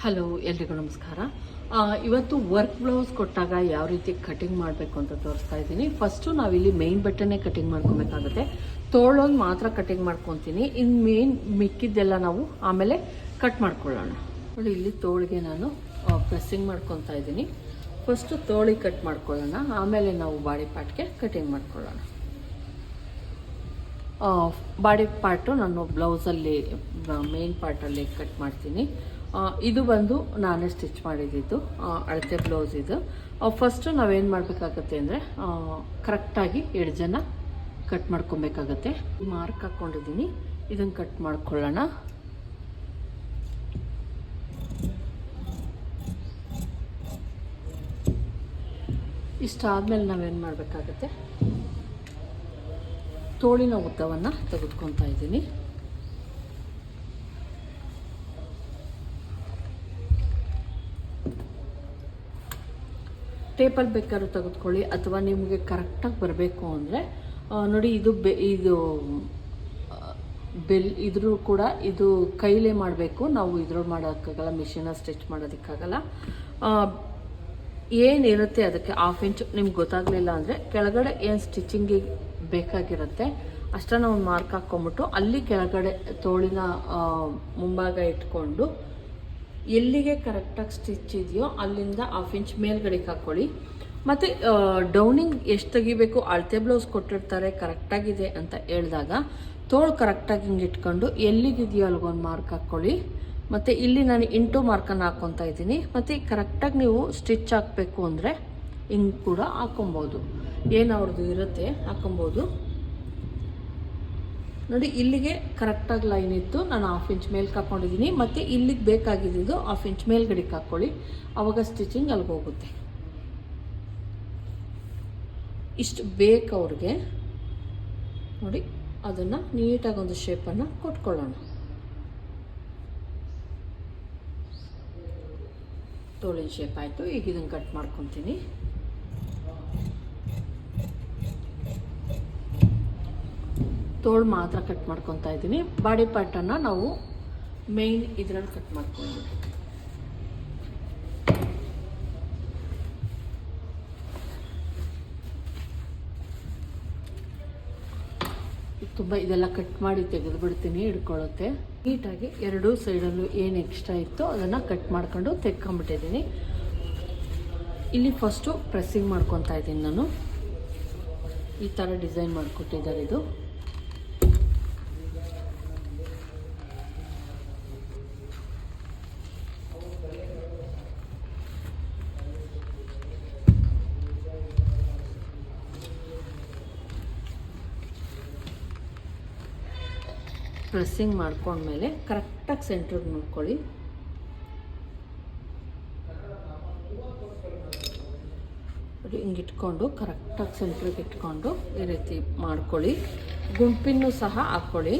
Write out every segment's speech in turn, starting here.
Hello, ಎಲ್ರಿಗೂ ನಮಸ್ಕಾರ. ಇವತ್ತು ವರ್ಕ್ ಬ್ಲೌಸ್ ಕೊಟ್ಟಾಗ ಯಾವ ರೀತಿ ಕಟಿಂಗ್ ಮಾಡಬೇಕು ಅಂತ ತೋರಿಸ್ತಾ ಇದ್ದೀನಿ. ಫಸ್ಟು ನಾವಿಲ್ಲಿ ಮೇನ್ ಬಟ್ಟೆನೇ ಕಟಿಂಗ್ ಮಾಡ್ಕೊಬೇಕಾಗುತ್ತೆ. ತೋಳೊಂದು ಮಾತ್ರ ಕಟಿಂಗ್ ಮಾಡ್ಕೊತೀನಿ. ಇನ್ನು ಮೇನ್ ಮಿಕ್ಕಿದ್ದೆಲ್ಲ ನಾವು ಆಮೇಲೆ ಕಟ್ ಮಾಡ್ಕೊಳ್ಳೋಣ. ನೋಡಿ, ಇಲ್ಲಿ ತೋಳಿಗೆ ನಾನು ಪ್ರೆಸ್ಸಿಂಗ್ ಮಾಡ್ಕೊತಾ ಇದ್ದೀನಿ. ಫಸ್ಟು ತೋಳಿಗೆ ಕಟ್ ಮಾಡ್ಕೊಳ್ಳೋಣ, ಆಮೇಲೆ ನಾವು ಬಾಡಿ ಪಾರ್ಟ್ಗೆ ಕಟಿಂಗ್ ಮಾಡ್ಕೊಳ್ಳೋಣ. ಬಾಡಿ ಪಾರ್ಟು ನಾನು ಬ್ಲೌಸಲ್ಲಿ ಮೇನ್ ಪಾರ್ಟಲ್ಲಿ ಕಟ್ ಮಾಡ್ತೀನಿ. ಇದು ಬಂದು ನಾನೇ ಸ್ಟಿಚ್ ಮಾಡಿದ್ದು ಅಳತೆ ಬ್ಲೌಸ್. ಇದು ಫಸ್ಟು ನಾವೇನು ಮಾಡಬೇಕಾಗತ್ತೆ ಅಂದರೆ ಕರೆಕ್ಟಾಗಿ ಎಡ್ಜನ್ನು ಕಟ್ ಮಾಡ್ಕೊಬೇಕಾಗತ್ತೆ. ಮಾರ್ಕ್ ಹಾಕ್ಕೊಂಡಿದ್ದೀನಿ, ಇದನ್ನು ಕಟ್ ಮಾಡ್ಕೊಳ್ಳೋಣ. ಇಷ್ಟಾದಮೇಲೆ ನಾವೇನು ಮಾಡಬೇಕಾಗತ್ತೆ, ತೋಳಿನ ಉದ್ದವನ್ನು ತೆಗೆದುಕೊತಾ ಇದ್ದೀನಿ. ಟೇಪಲ್ಲಿ ಬೇಕಾದ್ರೂ ತೆಗೆದುಕೊಳ್ಳಿ, ಅಥವಾ ನಿಮಗೆ ಕರೆಕ್ಟಾಗಿ ಬರಬೇಕು ಅಂದರೆ ನೋಡಿ, ಇದು ಇದ್ರೂ ಕೂಡ ಇದು ಕೈಲೇ ಮಾಡಬೇಕು. ನಾವು ಇದ್ರಲ್ಲಿ ಮಾಡೋಕ್ಕಾಗಲ್ಲ, ಮಿಷಿನಲ್ಲಿ ಸ್ಟಿಚ್ ಮಾಡೋದಕ್ಕಾಗಲ್ಲ. ಏನಿರುತ್ತೆ ಅದಕ್ಕೆ 1/2 ಇಂಚ್ ನಿಮ್ಗೆ ಗೊತ್ತಾಗಲಿಲ್ಲ ಅಂದರೆ ಕೆಳಗಡೆ ಏನು ಸ್ಟಿಚಿಂಗಿಗೆ ಬೇಕಾಗಿರುತ್ತೆ ಅಷ್ಟನ್ನು ಒಂದು ಮಾರ್ಕ್ ಹಾಕ್ಕೊಂಬಿಟ್ಟು ಅಲ್ಲಿ ಕೆಳಗಡೆ ತೋಳಿನ ಮುಂಭಾಗ ಇಟ್ಕೊಂಡು ಎಲ್ಲಿಗೆ ಕರೆಕ್ಟಾಗಿ ಸ್ಟಿಚ್ ಇದೆಯೋ ಅಲ್ಲಿಂದ 1/2 ಇಂಚ್ ಮೇಲ್ಗಡೆಗೆ ಹಾಕ್ಕೊಳ್ಳಿ. ಮತ್ತು ಡೌನಿಂಗ್ ಎಷ್ಟು ತೆಗಿಬೇಕು, ಅಳತೆ ಬ್ಲೌಸ್ ಕೊಟ್ಟಿರ್ತಾರೆ ಕರೆಕ್ಟಾಗಿದೆ ಅಂತ ಹೇಳಿದಾಗ ತೋಳು ಕರೆಕ್ಟಾಗಿ ಹಿಂಗೆ ಇಟ್ಕೊಂಡು ಎಲ್ಲಿಗಿದೆಯೋ ಅಲ್ಲಿಗೊಂದು ಮಾರ್ಕ್ ಹಾಕ್ಕೊಳ್ಳಿ. ಮತ್ತು ಇಲ್ಲಿ ನಾನು ಇಂಟು ಮಾರ್ಕನ್ನು ಹಾಕ್ಕೊತಾ ಇದ್ದೀನಿ. ಮತ್ತು ಕರೆಕ್ಟಾಗಿ ನೀವು ಸ್ಟಿಚ್ ಹಾಕಬೇಕು ಅಂದರೆ ಹಿಂಗೆ ಕೂಡ ಹಾಕ್ಕೊಬೋದು, ಏನು ಅವ್ರದ್ದು ಇರುತ್ತೆ ಹಾಕ್ಕೊಬೋದು. ನೋಡಿ, ಇಲ್ಲಿಗೆ ಕರೆಕ್ಟಾಗಿ ಲೈನ್ ಇತ್ತು, ನಾನು 1/2 ಇಂಚ್ ಮೇಲ್ಗೆ ಹಾಕ್ಕೊಂಡಿದ್ದೀನಿ. ಮತ್ತು ಇಲ್ಲಿಗೆ ಬೇಕಾಗಿದ್ದು 1/2 ಇಂಚ್ ಮೇಲ್ಗಡೆಗೆ ಹಾಕ್ಕೊಳ್ಳಿ, ಆವಾಗ ಸ್ಟಿಚಿಂಗ್ ಅಲ್ಲಿಗೆ ಹೋಗುತ್ತೆ. ಇಷ್ಟು ಬೇಕು ಅವ್ರಿಗೆ. ನೋಡಿ, ಅದನ್ನು ನೀಟಾಗಿ ಒಂದು ಶೇಪನ್ನು ಕೊಟ್ಕೊಳ್ಳೋಣ. ತೋಳಿನ ಶೇಪ್ ಆಯಿತು. ಈಗ ಇದನ್ನು ಕಟ್ ಮಾಡ್ಕೊತೀನಿ. ತೋಳು ಮಾತ್ರ ಕಟ್ ಮಾಡ್ಕೊತಾ ಇದ್ದೀನಿ. ಬಾಡಿ ಪಾರ್ಟನ್ನು ನಾವು ಮೇಯ್ನ್ ಇದರಲ್ಲಿ ಕಟ್ ಮಾಡ್ಕೊಂಡು ತುಂಬ ಇದೆಲ್ಲ ಕಟ್ ಮಾಡಿ ತೆಗೆದು ಬಿಡ್ತೀನಿ, ಹಿಡ್ಕೊಳ್ಳುತ್ತೆ. ನೀಟಾಗಿ ಎರಡೂ ಸೈಡಲ್ಲೂ ಏನು ಎಕ್ಸ್ಟ್ರಾ ಇತ್ತು ಅದನ್ನು ಕಟ್ ಮಾಡ್ಕೊಂಡು ತೆಕ್ಕೊಂಬಿಟ್ಟಿದ್ದೀನಿ. ಇಲ್ಲಿ ಫಸ್ಟು ಪ್ರೆಸ್ಸಿಂಗ್ ಮಾಡ್ಕೊತಾ ಇದ್ದೀನಿ. ನಾನು ಈ ಥರ ಡಿಸೈನ್ ಮಾಡಿಕೊಟ್ಟಿದ್ದಾರೆ. ಇದು ಪ್ರೆಸ್ಸಿಂಗ್ ಮಾಡ್ಕೊಂಡ್ಮೇಲೆ ಕರೆಕ್ಟಾಗಿ ಸೆಂಟ್ರಿಗೆ ನೋಡ್ಕೊಳ್ಳಿ. ಹಿಂಗೆ ಇಟ್ಕೊಂಡು ಕರೆಕ್ಟಾಗಿ ಸೆಂಟ್ರಿಗೆ ಇಟ್ಕೊಂಡು ಈ ರೀತಿ ಮಾಡ್ಕೊಳ್ಳಿ. ಗುಂಪಿನೂ ಸಹ ಹಾಕ್ಕೊಳ್ಳಿ.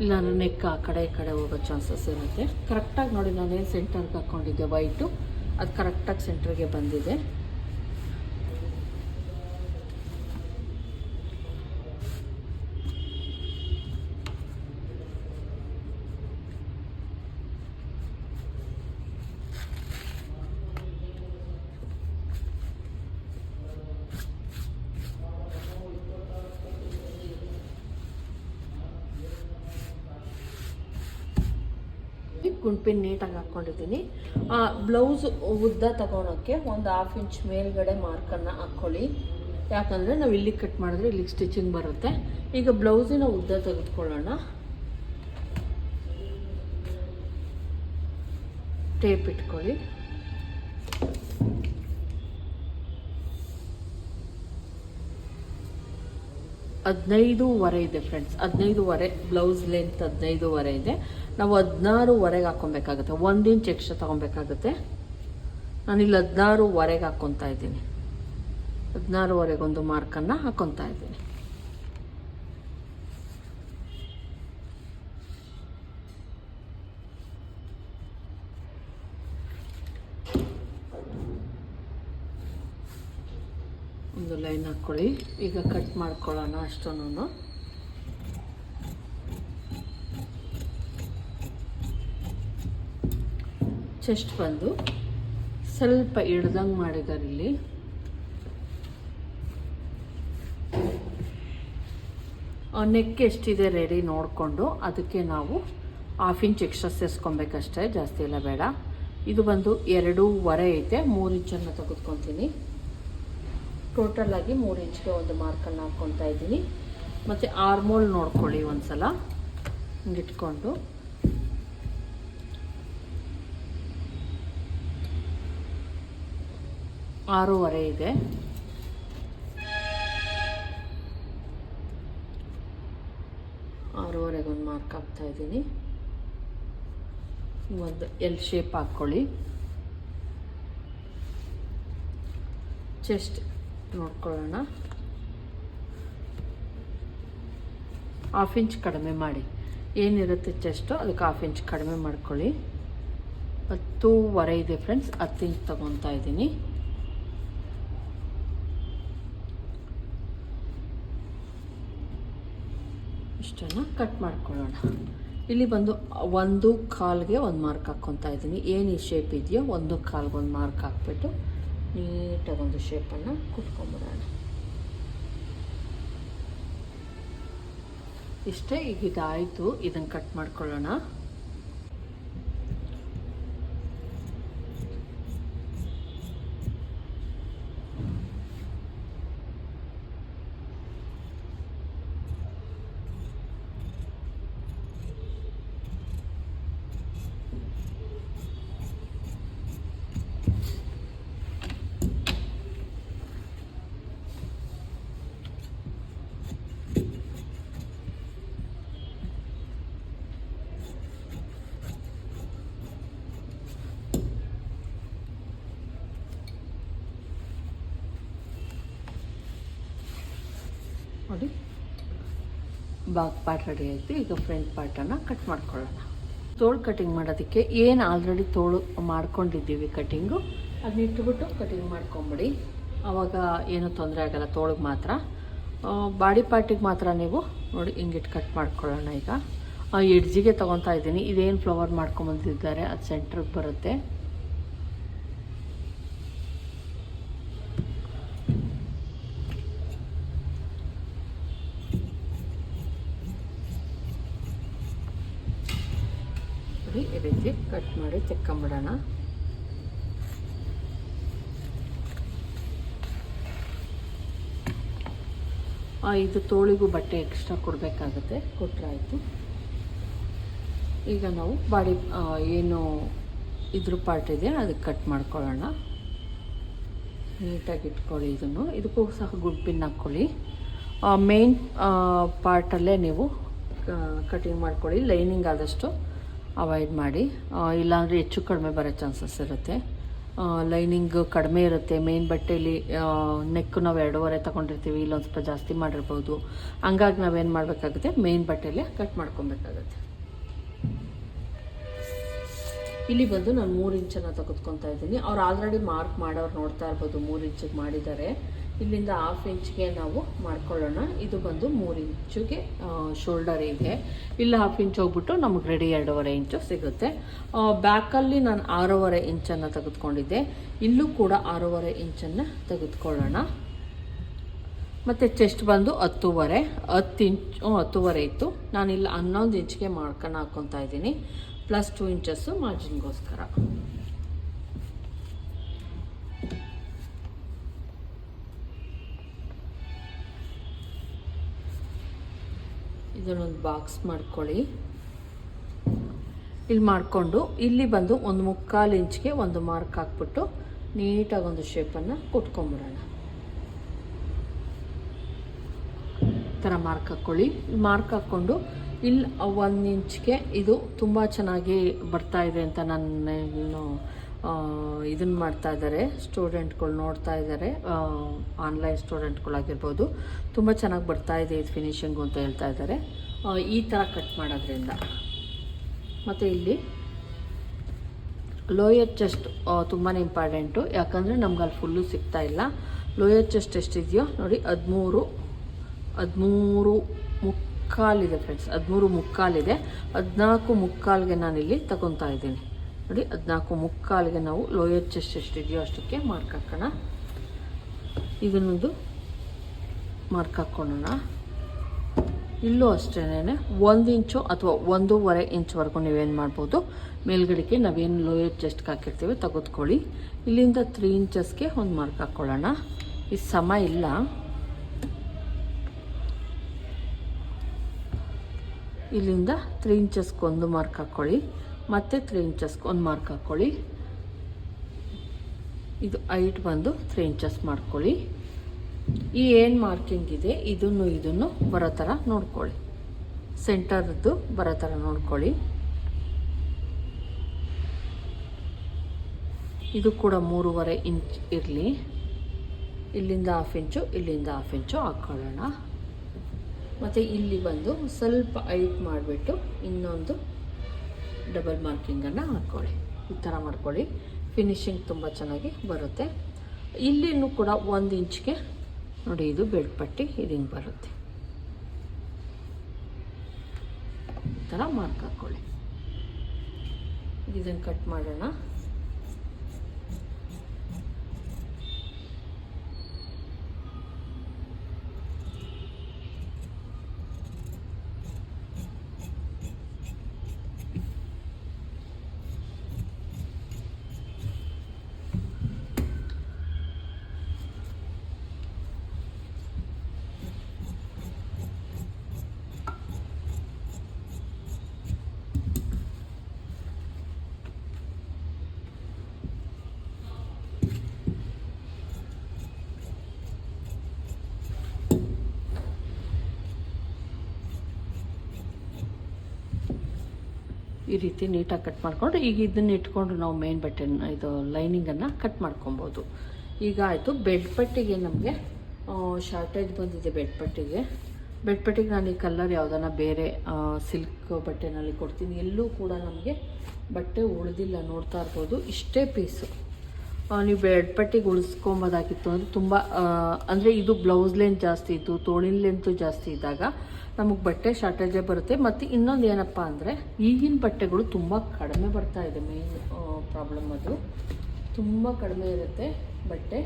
ಇಲ್ಲ, ನಾನು ನೆಕ್ ಆ ಕಡೆ ಈ ಕಡೆ ಹೋಗೋ ಚಾನ್ಸಸ್ ಇರುತ್ತೆ. ಕರೆಕ್ಟಾಗಿ ನೋಡಿ, ನಾನೇನು ಸೆಂಟರ್ಗೆ ಹಾಕ್ಕೊಂಡಿದ್ದೆ ವೈಟು, ಅದು ಕರೆಕ್ಟಾಗಿ ಸೆಂಟ್ರಿಗೆ ಬಂದಿದೆ. ಗುಂಪಿನ ನೀಟಾಗಿ ಹಾಕ್ಕೊಂಡಿದ್ದೀನಿ. ಬ್ಲೌಸ್ ಉದ್ದ ತಗೊಳೋಕ್ಕೆ ಒಂದು 1/2 ಇಂಚ್ ಮೇಲ್ಗಡೆ ಮಾರ್ಕನ್ನು ಹಾಕ್ಕೊಳ್ಳಿ. ಯಾಕಂದರೆ ನಾವು ಇಲ್ಲಿಗೆ ಕಟ್ ಮಾಡಿದ್ರೆ ಇಲ್ಲಿಗೆ ಸ್ಟಿಚಿಂಗ್ ಬರುತ್ತೆ. ಈಗ ಬ್ಲೌಸಿನ ಉದ್ದ ತೆಗೆದುಕೊಳ್ಳೋಣ. ಟೇಪ್ ಇಟ್ಕೊಳ್ಳಿ. ಹದಿನೈದೂವರೆ ಇದೆ ಫ್ರೆಂಡ್ಸ್, 15.5 ಬ್ಲೌಸ್ ಲೆಂತ್ 15.5 ಇದೆ. ನಾವು 16.5 ಹಾಕ್ಕೊಬೇಕಾಗುತ್ತೆ, 1 ಇಂಚ್ ಎಕ್ಸ್ಟ್ರಾ ತೊಗೊಬೇಕಾಗುತ್ತೆ. ನಾನಿಲ್ಲಿ 16.5 ಹಾಕ್ಕೊತಾ ಇದ್ದೀನಿ. 16.5 ಒಂದು ಮಾರ್ಕನ್ನು ಹಾಕ್ಕೊತಾ ಇದ್ದೀನಿ. ಒಂದು ಲೈನ್ ಹಾಕ್ಕೊಳ್ಳಿ. ಈಗ ಕಟ್ ಮಾಡ್ಕೊಳ್ಳೋಣ ಅಷ್ಟನ್ನು. ಚೆಸ್ಟ್ ಬಂದು ಸ್ವಲ್ಪ ಹಿಡ್ದಂಗೆ ಮಾಡಿದ್ದಾರೆ ಇಲ್ಲಿ. ನೆಕ್ ಎಷ್ಟಿದೆ ರೆಡಿ ನೋಡಿಕೊಂಡು ಅದಕ್ಕೆ ನಾವು 1/2 ಇಂಚ್ ಎಕ್ಸ್ಟ್ರಾ ಸೇರಿಸ್ಕೊಬೇಕಷ್ಟೇ, ಜಾಸ್ತಿ ಎಲ್ಲ ಬೇಡ. ಇದು ಬಂದು 2.5 ಐತೆ, 3 ಇಂಚನ್ನು ತೆಗೆದುಕೊತೀನಿ. ಟೋಟಲ್ ಆಗಿ 3 ಇಂಚ್ಗೆ ಒಂದು ಮಾರ್ಕನ್ನು ಹಾಕ್ಕೊತಾ ಇದ್ದೀನಿ. ಮತ್ತು ಆರ್ಮೋಲ್ ನೋಡ್ಕೊಳ್ಳಿ ಒಂದ್ಸಲ ಹಿಂಗಿಟ್ಕೊಂಡು. ಆರೂವರೆ ಇದೆ. ಆರೂವರೆಗೊಂದು ಮಾರ್ಕ್ ಹಾಕ್ತಾ ಇದ್ದೀನಿ. ಒಂದು ಎಲ್ ಶೇಪ್ ಹಾಕ್ಕೊಳ್ಳಿ. ಚೆಸ್ಟ್ ನೋಡ್ಕೊಳ್ಳೋಣ. 1/2 ಇಂಚ್ ಕಡಿಮೆ ಮಾಡಿ, ಏನಿರುತ್ತೆ ಚೆಸ್ಟು ಅದಕ್ಕೆ 1/2 ಇಂಚ್ ಕಡಿಮೆ ಮಾಡ್ಕೊಳ್ಳಿ. 10.25 ಇದೆ ಫ್ರೆಂಡ್ಸ್, 10 ಇಂಚ್ ತೊಗೊತಾ ಇದ್ದೀನಿ. ಇಷ್ಟನ್ನು ಕಟ್ ಮಾಡ್ಕೊಳ್ಳೋಣ. ಇಲ್ಲಿ ಬಂದು 1/4ಗೆ ಒಂದು ಮಾರ್ಕ್ ಹಾಕ್ಕೊತಾ ಇದ್ದೀನಿ. ಏನು ಈ ಶೇಪ್ ಇದೆಯೋ 1/4ಗೆ ಒಂದು ಮಾರ್ಕ್ ಹಾಕ್ಬಿಟ್ಟು ನೀಟಾಗಿ ಒಂದು ಶೇಪನ್ನು ಕುಟ್ಕೊಂಡ್ಬಿಡೋಣ. ಇಷ್ಟೇ. ಈಗ ಇದಾಯಿತು, ಇದನ್ನು ಕಟ್ ಮಾಡ್ಕೊಳ್ಳೋಣ. ನೋಡಿ, ಬ್ಯಾಕ್ ಪಾರ್ಟ್ ರೆಡಿ ಆಯಿತು. ಈಗ ಫ್ರಂಟ್ ಪಾರ್ಟನ್ನು ಕಟ್ ಮಾಡ್ಕೊಳ್ಳೋಣ. ತೋಳು ಕಟಿಂಗ್ ಮಾಡೋದಕ್ಕೆ ಏನು ಆಲ್ರೆಡಿ ತೋಳು ಮಾಡ್ಕೊಂಡಿದ್ದೀವಿ ಕಟಿಂಗು, ಅದನ್ನ ಇಟ್ಬಿಟ್ಟು ಕಟಿಂಗ್ ಮಾಡ್ಕೊಂಬಿಡಿ. ಆವಾಗ ಏನೂ ತೊಂದರೆ ಆಗೋಲ್ಲ. ತೋಳಿಗೆ ಮಾತ್ರ, ಬಾಡಿ ಪಾರ್ಟಿಗೆ ಮಾತ್ರ ನೀವು ನೋಡಿ ಹಿಂಗಿಟ್ಟು ಕಟ್ ಮಾಡ್ಕೊಳ್ಳೋಣ. ಈಗ ಎಡ್ಜಿಗೆ ತೊಗೊತಾ ಇದ್ದೀನಿ. ಇದೇನು ಫ್ಲವರ್ ಮಾಡ್ಕೊಂಬಂದಿದ್ದಾರೆ ಅದು ಸೆಂಟ್ರಿಗೆ ಬರುತ್ತೆ. ಈ ರೀತಿ ಕಟ್ ಮಾಡಿ ತೆಕ್ಕೊಂಬಿಡೋಣ. ಇದು ತೋಳಿಗೂ ಬಟ್ಟೆ ಎಕ್ಸ್ಟ್ರಾ ಕೊಡಬೇಕಾಗುತ್ತೆ, ಕೊಟ್ಟರಾಯಿತು. ಈಗ ನಾವು ಬಾಡಿ ಏನು ಇದ್ರ ಪಾರ್ಟ್ ಇದೆ ಅದಕ್ಕೆ ಕಟ್ ಮಾಡ್ಕೊಳ್ಳೋಣ. ನೀಟಾಗಿ ಇಟ್ಕೊಳ್ಳಿ. ಇದಕ್ಕೂ ಸಹ ಗುಡ್ ಪಿನ್ ಹಾಕ್ಕೊಳ್ಳಿ. ಮೇನ್ ಪಾರ್ಟಲ್ಲೇ ನೀವು ಕಟಿಂಗ್ ಮಾಡ್ಕೊಳ್ಳಿ. ಲೈನಿಂಗ್ ಆದಷ್ಟು ಅವಾಯ್ಡ್ ಮಾಡಿ, ಇಲ್ಲಾಂದರೆ ಹೆಚ್ಚು ಕಡಿಮೆ ಬರೋ ಚಾನ್ಸಸ್ ಇರುತ್ತೆ. ಲೈನಿಂಗ್ ಕಡಿಮೆ ಇರುತ್ತೆ ಮೇನ್ ಬಟ್ಟೆಯಲ್ಲಿ. ನೆಕ್ ನಾವು 2.5 ತಗೊಂಡಿರ್ತೀವಿ, ಇಲ್ಲೊಂದು ಸ್ವಲ್ಪ ಜಾಸ್ತಿ ಮಾಡಿರ್ಬೋದು. ಹಂಗಾಗಿ ನಾವೇನು ಮಾಡಬೇಕಾಗುತ್ತೆ, ಮೇನ್ ಬಟ್ಟೆಯಲ್ಲೇ ಕಟ್ ಮಾಡ್ಕೊಬೇಕಾಗತ್ತೆ. ಇಲ್ಲಿ ಬಂದು ನಾನು 3 ಇಂಚನ್ನು ತೆಗೆದುಕೊತಾ ಇದ್ದೀನಿ. ಅವ್ರು ಆಲ್ರೆಡಿ ಮಾರ್ಕ್ ಮಾಡೋರು ನೋಡ್ತಾ ಇರ್ಬೋದು, 3 ಇಂಚಿಗೆ ಮಾಡಿದ್ದಾರೆ. ಇಲ್ಲಿಂದ 1/2 ಇಂಚ್ಗೆ ನಾವು ಮಾಡ್ಕೊಳ್ಳೋಣ. ಇದು ಬಂದು 3 ಇಂಚಿಗೆ ಶೋಲ್ಡರ್ ಇದೆ. ಇಲ್ಲಿ 1/2 ಇಂಚ್ ಹೋಗ್ಬಿಟ್ಟು ನಮಗೆ ರೆಡಿ 2.5 ಇಂಚು ಸಿಗುತ್ತೆ. ಬ್ಯಾಕಲ್ಲಿ ನಾನು 6.5 ಇಂಚನ್ನು ತೆಗೆದುಕೊಂಡಿದ್ದೆ. ಇಲ್ಲೂ ಕೂಡ 6.5 ಇಂಚನ್ನು ತೆಗೆದುಕೊಳ್ಳೋಣ. ಮತ್ತು ಚೆಸ್ಟ್ ಬಂದು 10.5 ಇಂಚು 10.5 ಇತ್ತು. ನಾನಿಲ್ಲಿ 11 ಇಂಚ್ಗೆ ಮಾರ್ಕನ್ನು ಹಾಕ್ಕೊತಾ ಇದ್ದೀನಿ, ಪ್ಲಸ್ 2 ಇಂಚಸ್ಸು ಮಾರ್ಜಿನ್ಗೋಸ್ಕರ. ಇದನ್ನೊಂದು ಬಾಕ್ಸ್ ಮಾಡ್ಕೊಳ್ಳಿ. ಇಲ್ಲಿ ಮಾಡಿಕೊಂಡು ಇಲ್ಲಿ ಬಂದು 1/4 ಇಂಚ್ಗೆ ಒಂದು ಮಾರ್ಕ್ ಹಾಕ್ಬಿಟ್ಟು ನೀಟಾಗಿ ಒಂದು ಶೇಪನ್ನು ಕೊಟ್ಕೊಂಬಿಡೋಣ. ಈ ಥರ ಮಾರ್ಕ್ ಹಾಕ್ಕೊಳ್ಳಿ. ಮಾರ್ಕ್ ಹಾಕ್ಕೊಂಡು ಇಲ್ಲಿ 1 ಇಂಚ್ಗೆ ಇದು ತುಂಬ ಚೆನ್ನಾಗಿ ಬರ್ತಾ ಇದೆ ಅಂತ ನಾನು ಇದನ್ನು ಮಾಡ್ತಾ ಇದ್ದಾರೆ, ಸ್ಟೂಡೆಂಟ್ಗಳು ನೋಡ್ತಾ ಇದ್ದಾರೆ, ಆನ್ಲೈನ್ ಸ್ಟೂಡೆಂಟ್ಗಳಾಗಿರ್ಬೋದು. ತುಂಬ ಚೆನ್ನಾಗಿ ಬರ್ತಾ ಇದೆ ಇದು ಫಿನಿಶಿಂಗು ಅಂತ ಹೇಳ್ತಾ ಇದ್ದಾರೆ. ಈ ಥರ ಕಟ್ ಮಾಡೋದ್ರಿಂದ. ಮತ್ತು ಇಲ್ಲಿ ಲೋಯರ್ ಚೆಸ್ಟ್ ತುಂಬಾ ಇಂಪಾರ್ಟೆಂಟು, ಯಾಕಂದರೆ ನಮ್ಗೆ ಅಲ್ಲಿ ಫುಲ್ಲು ಸಿಗ್ತಾ ಇಲ್ಲ. ಲೋಯರ್ ಚೆಸ್ಟ್ ಎಷ್ಟಿದೆಯೋ ನೋಡಿ 13 ಮುಕ್ಕಾಲಿದೆ ಫ್ರೆಂಡ್ಸ್, 13 ಮುಕ್ಕಾಲಿದೆ. 14 ಮುಕ್ಕಾಲ್ಗೆ ನಾನಿಲ್ಲಿ ತಗೊತಾ ಇದ್ದೀನಿ ನೋಡಿ. 14 ಮುಕ್ಕಾಲ್ಗೆ ನಾವು ಲೋಯರ್ ಚೆಸ್ಟ್ ಎಷ್ಟಿದೆಯೋ ಅಷ್ಟಕ್ಕೆ ಮಾರ್ಕ್ ಹಾಕೋಣ. ಇದನ್ನೊಂದು ಮಾರ್ಕ್ ಹಾಕ್ಕೊಳ್ಳೋಣ. ಇಲ್ಲೂ ಅಷ್ಟೇ 1 ಇಂಚು ಅಥವಾ 1.5 ಇಂಚ್ವರೆಗೂ ನೀವೇನು ಮಾಡ್ಬೋದು, ಮೇಲ್ಗಡೆಗೆ ನಾವೇನು ಲೋಯರ್ ಚೆಸ್ಟ್ಗೆ ಹಾಕಿರ್ತೀವಿ ತೆಗೆದುಕೊಳ್ಳಿ. ಇಲ್ಲಿಂದ 3 ಇಂಚಸ್ಗೆ ಒಂದು ಮಾರ್ಕ್ ಹಾಕ್ಕೊಳ್ಳೋಣ. ಇದು ಸಮ ಇಲ್ಲ, ಇಲ್ಲಿಂದ 3 ಇಂಚಸ್ಗೆ ಒಂದು ಮಾರ್ಕ್ ಹಾಕ್ಕೊಳ್ಳಿ, ಮತ್ತು 3 ಇಂಚಸ್ಗೆ ಒಂದು ಮಾರ್ಕ್ ಹಾಕ್ಕೊಳ್ಳಿ. ಇದು ಹೈಟ್ ಬಂದು 3 ಇಂಚಸ್ ಮಾಡ್ಕೊಳ್ಳಿ. ಈ ಏನು ಮಾರ್ಕಿಂಗ್ ಇದೆ ಇದನ್ನು ಬರೋ ಥರ ನೋಡ್ಕೊಳ್ಳಿ, ಸೆಂಟರ್ದು ಬರೋ ಥರ ನೋಡ್ಕೊಳ್ಳಿ. ಇದು ಕೂಡ 3.5 ಇಂಚ್ ಇರಲಿ. ಇಲ್ಲಿಂದ 1/2 ಇಂಚು, ಇಲ್ಲಿಂದ 1/2 ಇಂಚು ಹಾಕ್ಕೊಳ್ಳೋಣ. ಮತ್ತು ಇಲ್ಲಿ ಬಂದು ಸ್ವಲ್ಪ ಹೈಟ್ ಮಾಡಿಬಿಟ್ಟು ಇನ್ನೊಂದು ಡಬಲ್ ಮಾರ್ಕಿಂಗನ್ನು ಹಾಕ್ಕೊಳ್ಳಿ. ಈ ಥರ ಮಾಡ್ಕೊಳ್ಳಿ, ಫಿನಿಶಿಂಗ್ ತುಂಬ ಚೆನ್ನಾಗಿ ಬರುತ್ತೆ. ಇಲ್ಲಿನೂ ಕೂಡ 1 ಇಂಚ್ಗೆ ನೋಡಿ, ಇದು ಬೆಲ್ಟ್ ಪಟ್ಟಿ ಇದು ಹಿಂಗೆ ಬರುತ್ತೆ. ಈ ಥರ ಮಾರ್ಕ್ ಹಾಕ್ಕೊಳ್ಳಿ. ಇದನ್ನು ಕಟ್ ಮಾಡೋಣ. ಈ ರೀತಿ ನೀಟಾಗಿ ಕಟ್ ಮಾಡಿಕೊಂಡು ಈಗ ಇದನ್ನು ಇಟ್ಕೊಂಡು ನಾವು ಮೇನ್ ಬಟ್ಟೆನ ಇದು ಲೈನಿಂಗನ್ನು ಕಟ್ ಮಾಡ್ಕೊಬೋದು. ಈಗ ಆಯಿತು. ಬೆಡ್ ಪಟ್ಟಿಗೆ ನಮಗೆ ಶಾರ್ಟೇಜ್ ಬಂದಿದೆ. ಬೆಡ್ ಪಟ್ಟಿಗೆ ನಾನು ಈ ಕಲರ್ ಯಾವುದನ್ನ ಬೇರೆ ಸಿಲ್ಕ್ ಬಟ್ಟೆನಲ್ಲಿ ಕೊಡ್ತೀನಿ. ಎಲ್ಲೂ ಕೂಡ ನಮಗೆ ಬಟ್ಟೆ ಉಳಿದಿಲ್ಲ, ನೋಡ್ತಾ ಇರ್ಬೋದು. ಇಷ್ಟೇ ಪೀಸು ನೀವು ಬೆಡ್ ಪಟ್ಟಿಗೆ ಉಳಿಸ್ಕೊಬೋದಾಗಿತ್ತು ಅಂದರೆ ತುಂಬ ಅಂದರೆ ಇದು ಬ್ಲೌಸ್ ಲೆಂತ್ ಜಾಸ್ತಿ ಇದ್ದು ತೋಳಿನ ಲೆಂತು ಜಾಸ್ತಿ ಇದ್ದಾಗ ನಮಗೆ ಬಟ್ಟೆ ಶಾರ್ಟೇಜೇ ಬರುತ್ತೆ. ಮತ್ತು ಇನ್ನೊಂದು ಏನಪ್ಪ ಅಂದರೆ ಈಗಿನ ಬಟ್ಟೆಗಳು ತುಂಬ ಕಡಿಮೆ ಬರ್ತಾ ಇದೆ. ಮೇನ್ ಪ್ರಾಬ್ಲಮ್ ಅದು, ತುಂಬ ಕಡಿಮೆ ಇರುತ್ತೆ ಬಟ್ಟೆ.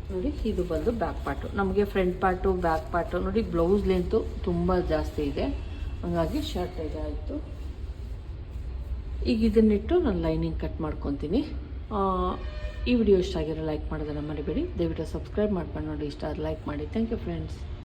ನೋಡಿ, ಇದು ಬಂದು ಬ್ಯಾಕ್ ಪಾರ್ಟು. ನಮಗೆ ಫ್ರಂಟ್ ಪಾರ್ಟು ಬ್ಯಾಕ್ ಪಾರ್ಟು ನೋಡಿ ಬ್ಲೌಸ್ ಲೆಂತು ತುಂಬ ಜಾಸ್ತಿ ಇದೆ, ಹಾಗಾಗಿ ಶಾರ್ಟೇಜ್ ಆಯಿತು. ಈಗ ಇದನ್ನಿಟ್ಟು ನಾನು ಲೈನಿಂಗ್ ಕಟ್ ಮಾಡ್ಕೊತೀನಿ. ಈ ವಿಡಿಯೋ ಇಷ್ಟ ಆಗಿರೋ ಲೈಕ್ ಮಾಡೋದನ್ನು ಮರಿಬೇಡಿ. ದಯವಿಟ್ಟು ಸಬ್ಸ್ಕ್ರೈಬ್ ಮಾಡ್ಕೊಂಡು ನೋಡಿ. ಇಷ್ಟ ಆದ್ರೆ ಲೈಕ್ ಮಾಡಿ. Thank you friends.